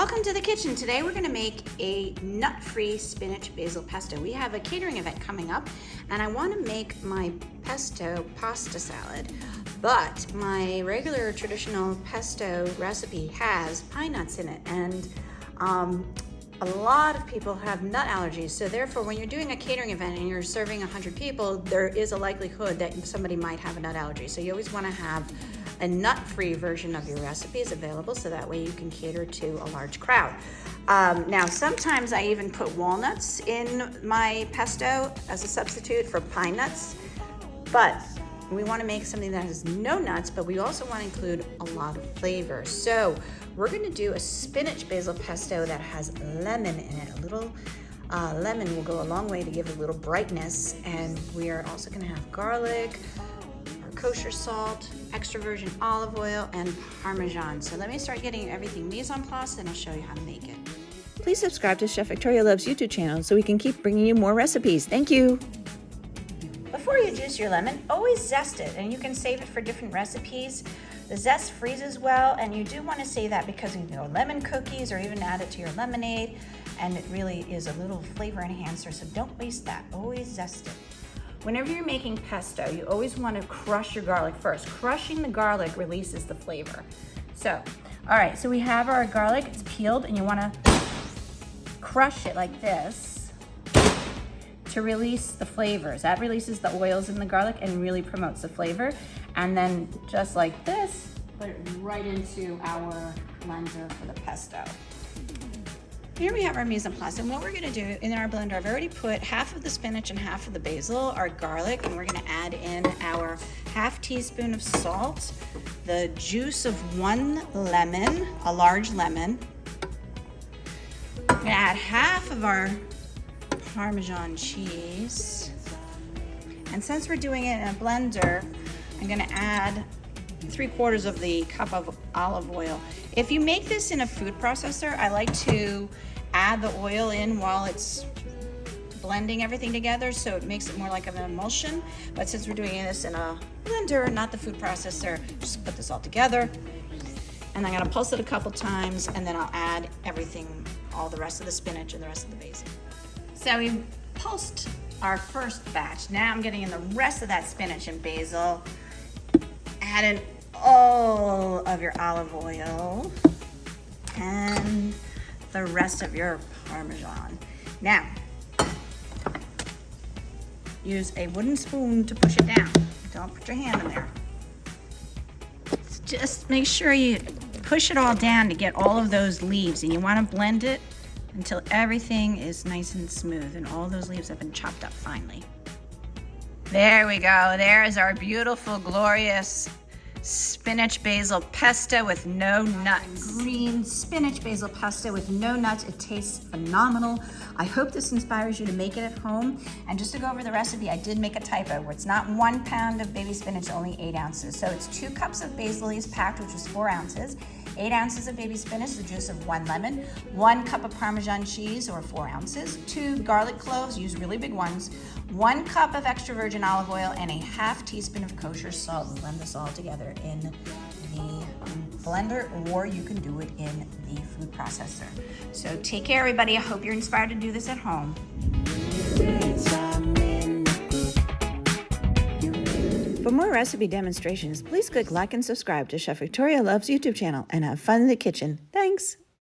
Welcome to the kitchen. Today we're going to make a nut-free spinach basil pesto. We have a catering event coming up and I want to make my pesto pasta salad, but my regular traditional pesto recipe has pine nuts in it, and a lot of people have nut allergies, so therefore when you're doing a catering event and you're serving 100 people, there is a likelihood that somebody might have a nut allergy. So you always want to have a nut-free version of your recipes available so that way you can cater to a large crowd. Now sometimes I even put walnuts in my pesto as a substitute for pine nuts, but we want to make something that has no nuts, but we also want to include a lot of flavor. So we're going to do a spinach basil pesto that has lemon in it. A little lemon will go a long way to give a little brightness, and we are also going to have garlic, our kosher salt, extra virgin olive oil, and Parmesan. So let me start getting everything mise en place and I'll show you how to make it. Please subscribe to Chef Victoria Loves YouTube channel so we can keep bringing you more recipes. Thank you. Before you juice your lemon, always zest it, and you can save it for different recipes. The zest freezes well, and you do want to save that because you know lemon cookies, or even add it to your lemonade, and it really is a little flavor enhancer, so don't waste that. Always zest it. Whenever you're making pesto, you always want to crush your garlic first. Crushing the garlic releases the flavor. So, all right, so we have our garlic, it's peeled, and you want to crush it like this to release the flavors. That releases the oils in the garlic and really promotes the flavor. And then just like this, put it right into our blender for the pesto. Here we have our mise en place, and what we're gonna do in our blender, I've already put half of the spinach and half of the basil, our garlic, and we're gonna add in our half teaspoon of salt, the juice of 1 lemon, a large lemon. We're gonna add half of our Parmesan cheese. And since we're doing it in a blender, I'm gonna add 3/4 of the cup of olive oil. If you make this in a food processor, I like to add the oil in while it's blending everything together, so it makes it more like an emulsion. But since we're doing this in a blender, not the food processor, just put this all together. And I'm gonna pulse it a couple times, and then I'll add everything, all the rest of the spinach and the rest of the basil. So we pulsed our first batch. Now I'm getting in the rest of that spinach and basil. Add in all of your olive oil and the rest of your Parmesan. Now, use a wooden spoon to push it down. Don't put your hand in there. Just make sure you push it all down to get all of those leaves, and you want to blend it until everything is nice and smooth and all those leaves have been chopped up finely. There we go. There is our beautiful, glorious spinach basil pesto with no nuts. Green spinach basil pesto with no nuts. It tastes phenomenal. I hope this inspires you to make it at home. And just to go over the recipe, I did make a typo where it's not 1 pound of baby spinach, only 8 ounces. So it's 2 cups of basil leaves packed, which is 4 ounces. 8 ounces of baby spinach, the juice of 1 lemon, 1 cup of Parmesan cheese, or 4 ounces, 2 garlic cloves, use really big ones, 1 cup of extra virgin olive oil, and a half teaspoon of kosher salt. Blend this all together in the blender, or you can do it in the food processor. So take care, everybody. I hope you're inspired to do this at home. For more recipe demonstrations, please click like and subscribe to Chef Victoria Loves YouTube channel and have fun in the kitchen. Thanks.